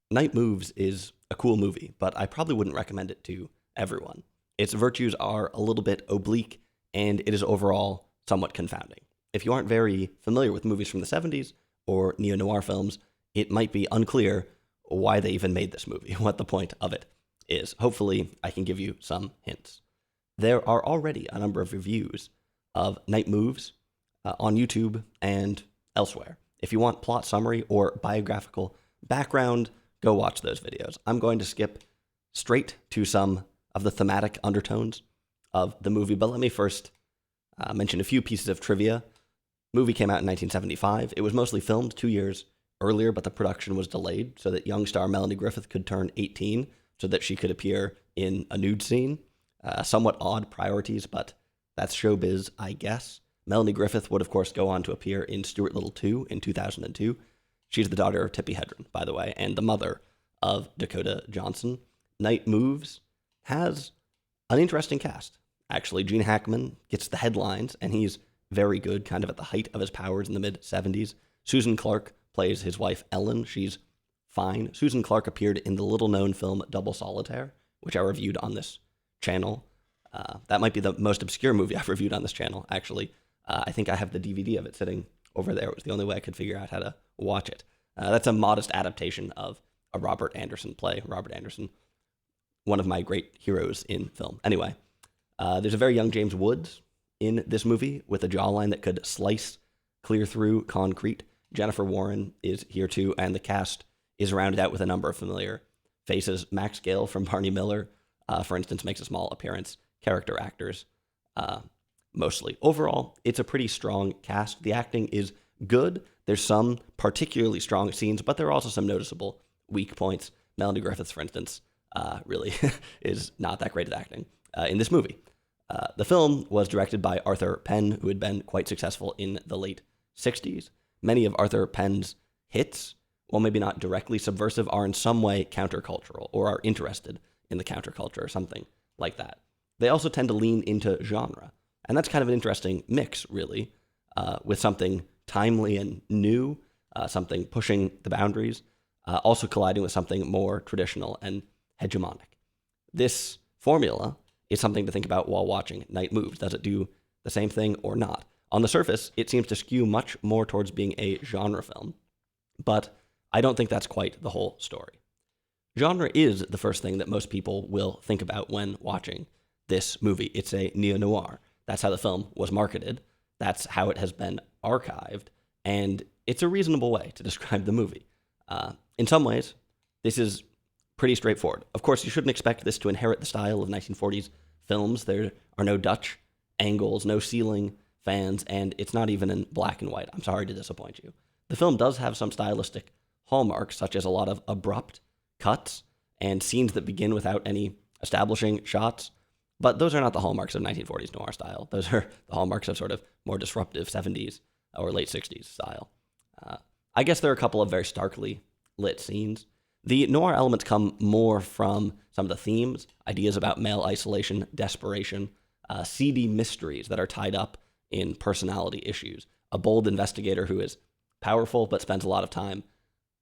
Night Moves is a cool movie, but I probably wouldn't recommend it to everyone. Its virtues are a little bit oblique, and it is overall somewhat confounding. If you aren't very familiar with movies from the 70s or neo-noir films, it might be unclear why they even made this movie, what the point of it is. Hopefully, I can give you some hints. There are already a number of reviews of Night Moves on YouTube and elsewhere. If you want plot summary or biographical background, go watch those videos. I'm going to skip straight to some of the thematic undertones of the movie, but let me first mention a few pieces of trivia. Movie came out in 1975. It was mostly filmed 2 years earlier, but the production was delayed so that young star Melanie Griffith could turn 18 so that she could appear in a nude scene. Somewhat odd priorities, but that's showbiz, I guess. Melanie Griffith would, of course, go on to appear in Stuart Little 2 in 2002. She's the daughter of Tippi Hedren, by the way, and the mother of Dakota Johnson. Night Moves has an interesting cast. Actually, Gene Hackman gets the headlines, and he's very good, kind of at the height of his powers in the mid-70s. Susan Clark plays his wife, Ellen. She's fine. Susan Clark appeared in the little-known film Double Solitaire, which I reviewed on this channel. That might be the most obscure movie I've reviewed on this channel, actually. I think I have the DVD of it sitting over there. It was the only way I could figure out how to watch it. That's a modest adaptation of a Robert Anderson play. Robert Anderson, one of my great heroes in film. Anyway, there's a very young James Woods in this movie with a jawline that could slice clear through concrete. Jennifer Warren is here too, and the cast is rounded out with a number of familiar faces. Max Gale from Barney Miller, for instance, makes a small appearance. Character actors, mostly. Overall, it's a pretty strong cast. The acting is good. There's some particularly strong scenes, but there are also some noticeable weak points. Melanie Griffith, for instance, really is not that great at acting in this movie. The film was directed by Arthur Penn, who had been quite successful in the late 60s. Many of Arthur Penn's hits, while maybe not directly subversive, are in some way countercultural or are interested in the counterculture or something like that. They also tend to lean into genre, and that's kind of an interesting mix, really, with something timely and new, something pushing the boundaries, also colliding with something more traditional and hegemonic. This formula is something to think about while watching Night Moves. Does it do the same thing or not? On the surface, it seems to skew much more towards being a genre film, but I don't think that's quite the whole story. Genre is the first thing that most people will think about when watching this movie. It's a neo-noir. That's how the film was marketed. That's how it has been archived. And it's a reasonable way to describe the movie. In some ways, this is pretty straightforward. Of course, you shouldn't expect this to inherit the style of 1940s films. There are no Dutch angles, no ceiling fans, and it's not even in black and white. I'm sorry to disappoint you. The film does have some stylistic hallmarks, such as a lot of abrupt cuts and scenes that begin without any establishing shots. But those are not the hallmarks of 1940s noir style. Those are the hallmarks of sort of more disruptive 70s or late 60s style. I guess there are a couple of very starkly lit scenes. The noir elements come more from some of the themes, ideas about male isolation, desperation, seedy mysteries that are tied up in personality issues. A bold investigator who is powerful but spends a lot of time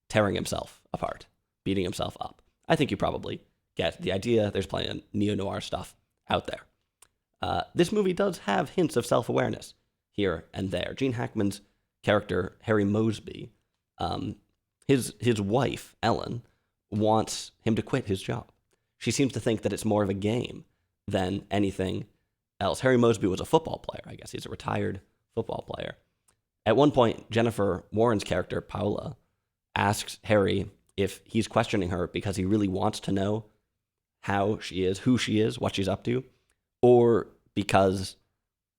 tearing himself apart, beating himself up. I think you probably get the idea. There's plenty of neo-noir stuff out there. This movie does have hints of self-awareness here and there. Gene Hackman's character, Harry Mosby, his wife, Ellen, wants him to quit his job. She seems to think that it's more of a game than anything else. Harry Mosby was a football player, I guess. He's a retired football player. At one point, Jennifer Warren's character, Paula, asks Harry if he's questioning her because he really wants to know how she is, who she is, what she's up to, or because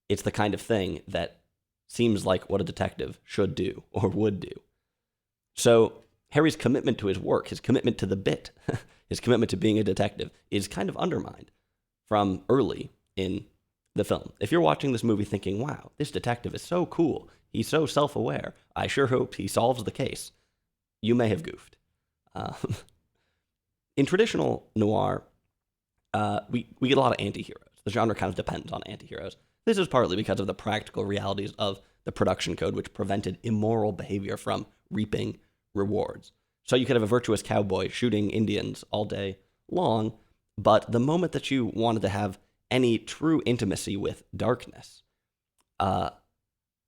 it's the kind of thing that seems like what a detective should do or would do. So Harry's commitment to his work, his commitment to the bit, his commitment to being a detective is kind of undermined from early in the film. If you're watching this movie thinking, wow, this detective is so cool, he's so self-aware, I sure hope he solves the case, you may have goofed. In traditional noir, we get a lot of anti-heroes. The genre kind of depends on anti-heroes. This is partly because of the practical realities of the production code, which prevented immoral behavior from reaping rewards. So you could have a virtuous cowboy shooting Indians all day long, but the moment that you wanted to have any true intimacy with darkness,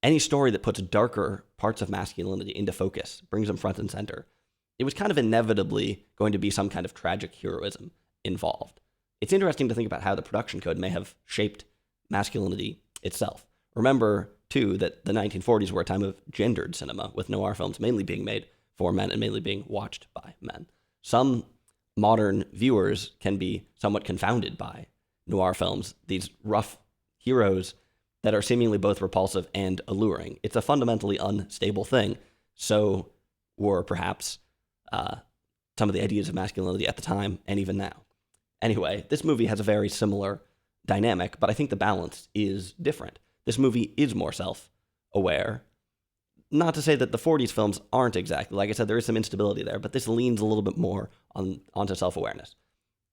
any story that puts darker parts of masculinity into focus, brings them front and center, it was kind of inevitably going to be some kind of tragic heroism involved. It's interesting to think about how the production code may have shaped masculinity itself. Remember, too, that the 1940s were a time of gendered cinema, with noir films mainly being made for men and mainly being watched by men. Some modern viewers can be somewhat confounded by noir films, these rough heroes that are seemingly both repulsive and alluring. It's a fundamentally unstable thing. So were perhaps some of the ideas of masculinity at the time and even now. Anyway, this movie has a very similar dynamic, but I think the balance is different. This movie is more self-aware. Not to say that the 40s films aren't exactly. Like I said, there is some instability there, but this leans a little bit more onto self-awareness.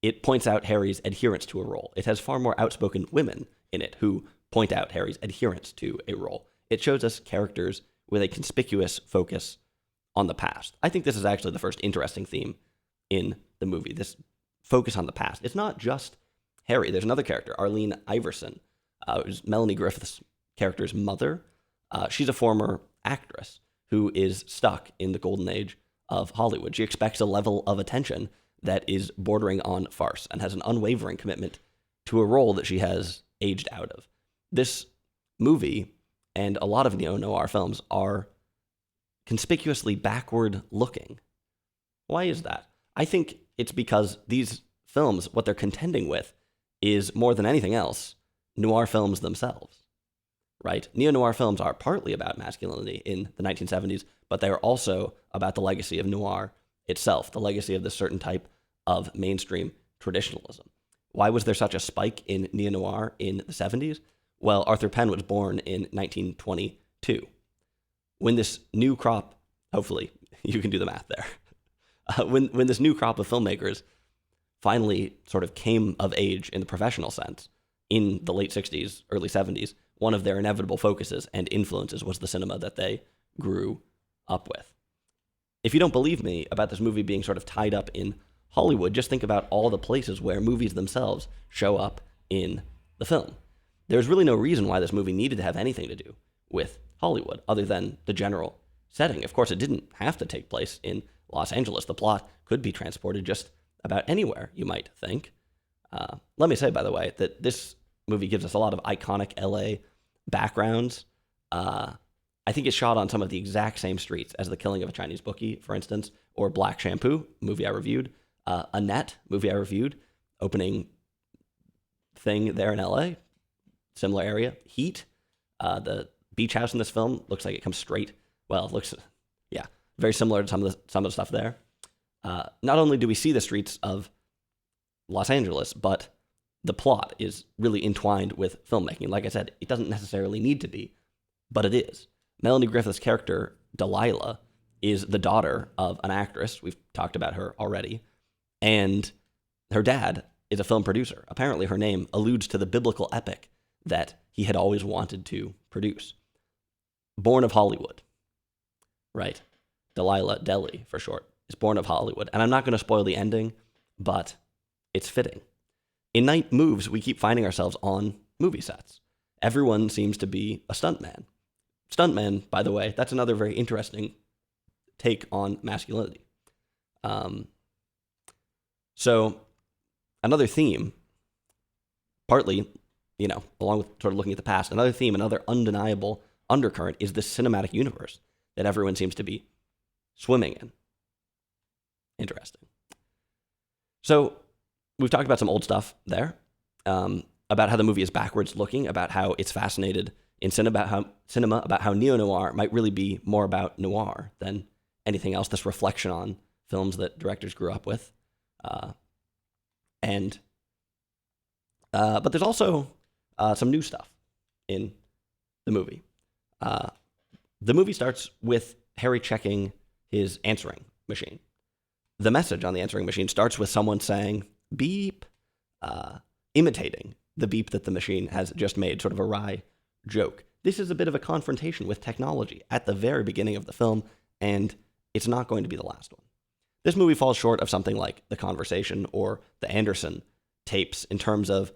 It points out Harry's adherence to a role. It has far more outspoken women in it who point out Harry's adherence to a role. It shows us characters with a conspicuous focus on the past. I think this is actually the first interesting theme in the movie, this focus on the past. It's not just Harry. There's another character, Arlene Iverson, who's Melanie Griffith's character's mother. She's a former actress who is stuck in the golden age of Hollywood. She expects a level of attention that is bordering on farce and has an unwavering commitment to a role that she has aged out of. This movie and a lot of neo-noir films are conspicuously backward looking. Why is that? I think it's because these films, what they're contending with is more than anything else, noir films themselves, right? Neo-noir films are partly about masculinity in the 1970s, but they are also about the legacy of noir itself, the legacy of this certain type of mainstream traditionalism. Why was there such a spike in neo-noir in the 70s? Well, Arthur Penn was born in 1922. When this new crop, hopefully you can do the math there, when this new crop of filmmakers finally sort of came of age in the professional sense in the late 60s, early 70s, one of their inevitable focuses and influences was the cinema that they grew up with. If you don't believe me about this movie being sort of tied up in Hollywood, just think about all the places where movies themselves show up in the film. There's really no reason why this movie needed to have anything to do with Hollywood other than the general setting. Of course, it didn't have to take place in Los Angeles. The plot could be transported just about anywhere, you might think. Let me say, by the way, that this movie gives us a lot of iconic LA backgrounds. I think it's shot on some of the exact same streets as The Killing of a Chinese Bookie, for instance, or Black Shampoo, movie I reviewed. Annette, movie I reviewed, opening thing there in LA, similar area. Heat, the beach house in this film looks like it comes straight. Well, it looks, yeah, very similar to some of the stuff there. Not only do we see the streets of Los Angeles, but the plot is really entwined with filmmaking. Like I said, it doesn't necessarily need to be, but it is. Melanie Griffith's character, Delilah, is the daughter of an actress. We've talked about her already. And her dad is a film producer. Apparently her name alludes to the biblical epic that he had always wanted to produce. Born of Hollywood, right? Delilah, Deli for short, is born of Hollywood. And I'm not going to spoil the ending, but it's fitting. In Night Moves, we keep finding ourselves on movie sets. Everyone seems to be a stuntman. Stuntman, by the way, that's another very interesting take on masculinity. So another theme, partly, along with sort of looking at the past, another theme, another undeniable undercurrent is this cinematic universe that everyone seems to be swimming in. Interesting. So we've talked about some old stuff there, about how the movie is backwards looking, about how it's fascinated in cinema, about how neo-noir might really be more about noir than anything else, this reflection on films that directors grew up with. But there's also some new stuff in the movie. The movie starts with Harry checking his answering machine. The message on the answering machine starts with someone saying, beep, imitating the beep that the machine has just made, sort of a wry joke. This is a bit of a confrontation with technology at the very beginning of the film, and it's not going to be the last one. This movie falls short of something like The Conversation or the Anderson tapes in terms of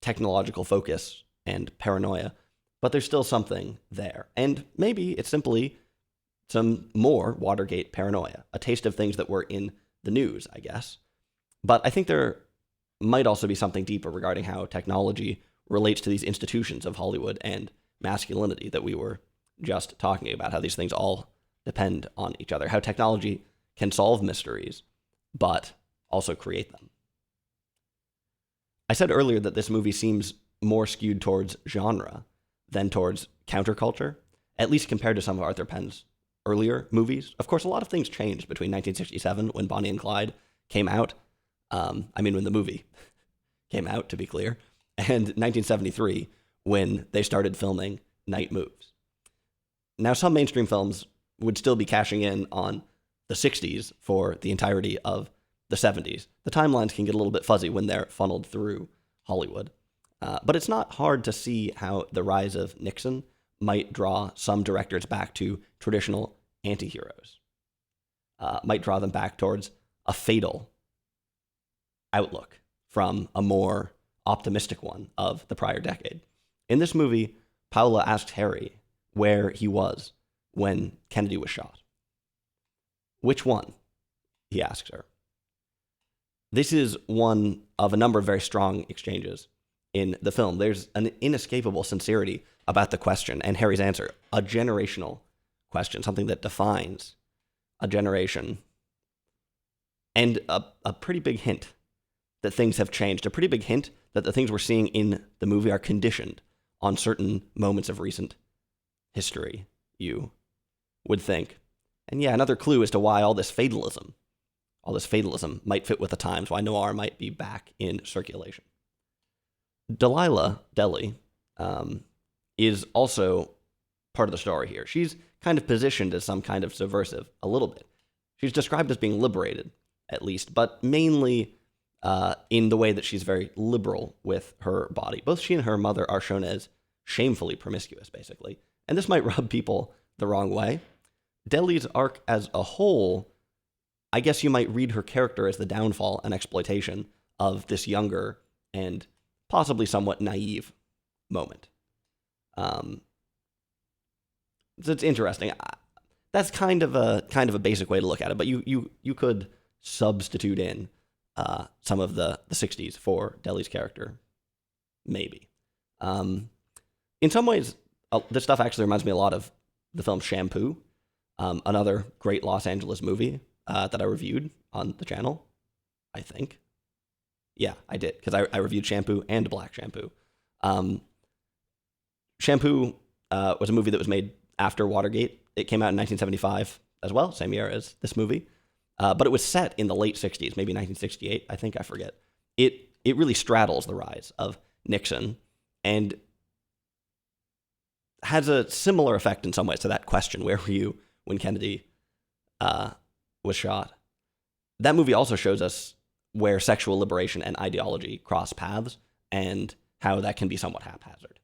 technological focus and paranoia, but there's still something there. And maybe it's simply some more Watergate paranoia, a taste of things that were in the news, I guess. But I think there might also be something deeper regarding how technology relates to these institutions of Hollywood and masculinity that we were just talking about, how these things all depend on each other, how technology can solve mysteries, but also create them. I said earlier that this movie seems more skewed towards genre than towards counterculture, at least compared to some of Arthur Penn's earlier movies. Of course, a lot of things changed between 1967, when Bonnie and Clyde came out. When the movie came out, to be clear, and 1973, when they started filming Night Moves. Now, some mainstream films would still be cashing in on the 60s for the entirety of the 70s. The timelines can get a little bit fuzzy when they're funneled through Hollywood. But it's not hard to see how the rise of Nixon might draw some directors back to traditional anti-heroes, might draw them back towards a fatal outlook from a more optimistic one of the prior decade. In this movie, Paula asks Harry where he was when Kennedy was shot. Which one? He asks her. This is one of a number of very strong exchanges in the film. There's an inescapable sincerity about the question and Harry's answer, a generational question, something that defines a generation, and a pretty big hint that things have changed, a pretty big hint that the things we're seeing in the movie are conditioned on certain moments of recent history, you would think. And yeah, another clue as to why all this fatalism might fit with the times, why noir might be back in circulation. Delilah Deli is also part of the story here. She's kind of positioned as some kind of subversive, a little bit. She's described as being liberated, at least, but mainly in the way that she's very liberal with her body. Both she and her mother are shown as shamefully promiscuous, basically. And this might rub people the wrong way. Deli's arc as a whole, I guess you might read her character as the downfall and exploitation of this younger and possibly somewhat naive moment. So it's interesting. That's kind of a basic way to look at it, but you could substitute in some of the 60s for Deli's character, maybe. In some ways, this stuff actually reminds me a lot of the film Shampoo, another great Los Angeles movie that I reviewed on the channel, I think. Yeah, I did, because I reviewed Shampoo and Black Shampoo. Shampoo was a movie that was made after Watergate. It came out in 1975 as well, same year as this movie. But it was set in the late 60s, maybe 1968, I think, I forget. It really straddles the rise of Nixon and has a similar effect in some ways to that question, where were you when Kennedy was shot? That movie also shows us where sexual liberation and ideology cross paths and how that can be somewhat haphazard.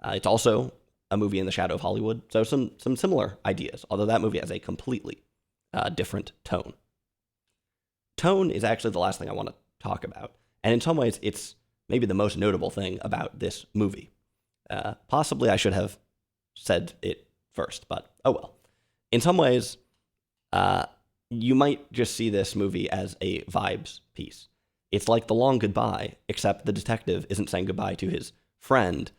It's also a movie in the shadow of Hollywood, so some similar ideas, although that movie has a completely different tone. Tone is actually the last thing I want to talk about, and in some ways, it's maybe the most notable thing about this movie. Possibly I should have said it first, but oh well. In some ways, you might just see this movie as a vibes piece. It's like The Long Goodbye, except the detective isn't saying goodbye to his friend,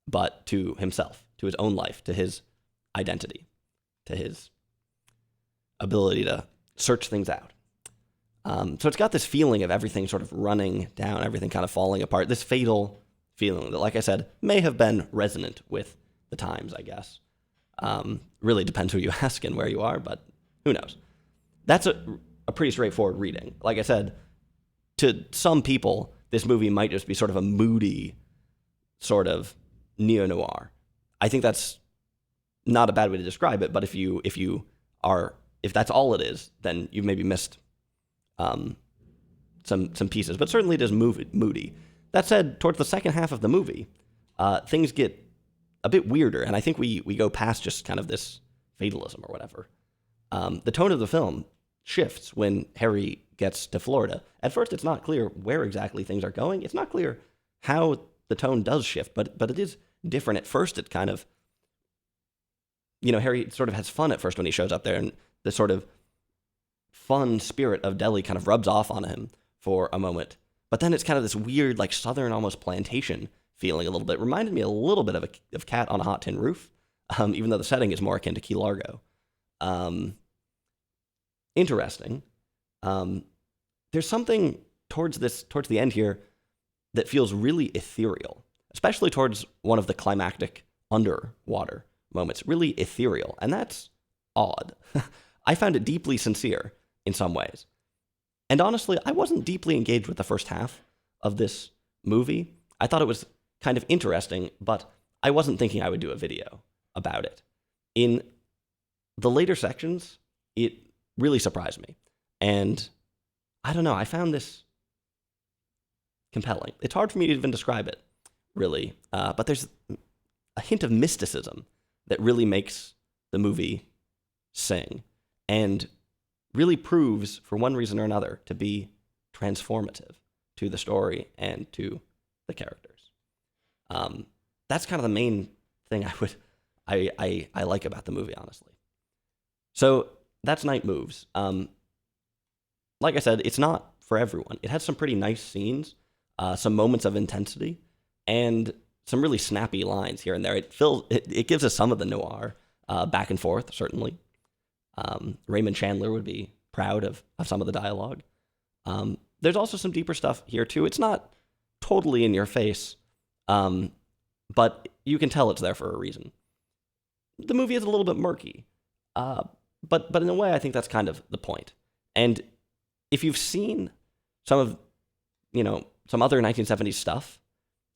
but to himself, to his own life, to his identity, to his ability to search things out. So it's got this feeling of everything sort of running down, everything kind of falling apart, this fatal feeling that, like I said, may have been resonant with the times, I guess. Really depends who you ask and where you are, but who knows? That's a pretty straightforward reading. Like I said, to some people, this movie might just be sort of a moody sort of neo-noir. I think that's not a bad way to describe it, but if that's all it is, then you've maybe missed some pieces. But certainly it is moody. That said, towards the second half of the movie, things get a bit weirder, and I think we go past just kind of this fatalism or whatever. The tone of the film shifts when Harry gets to Florida. At first, it's not clear where exactly things are going. It's not clear how the tone does shift, but it is different. At first, it kind of, Harry sort of has fun at first when he shows up there, and the sort of fun spirit of Delhi kind of rubs off on him for a moment. But then it's kind of this weird, like, southern almost plantation feeling a little bit. Reminded me a little bit of Cat on a Hot Tin Roof, even though the setting is more akin to Key Largo. Interesting. There's something towards the end here that feels really ethereal, especially towards one of the climactic underwater moments. Really ethereal, and that's odd. I found it deeply sincere in some ways. And honestly, I wasn't deeply engaged with the first half of this movie. I thought it was kind of interesting, but I wasn't thinking I would do a video about it. In the later sections, it really surprised me. And I don't know, I found this compelling. It's hard for me to even describe it, really. But there's a hint of mysticism that really makes the movie sing and really proves, for one reason or another, to be transformative to the story and to the characters. That's kind of the main thing I like about the movie, honestly. So that's Night Moves. Like I said, it's not for everyone. It has some pretty nice scenes, some moments of intensity, and some really snappy lines here and there. It gives us some of the noir back and forth, certainly. Raymond Chandler would be proud of some of the dialogue. There's also some deeper stuff here, too. It's not totally in your face, but you can tell it's there for a reason. The movie is a little bit murky, but in a way, I think that's kind of the point. And if you've seen some of, some other 1970s stuff,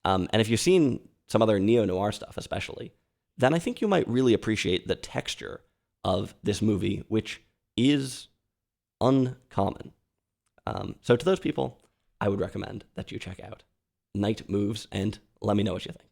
and if you've seen some other neo-noir stuff especially, then I think you might really appreciate the texture of this movie, which is uncommon. So to those people, I would recommend that you check out Night Moves, and let me know what you think.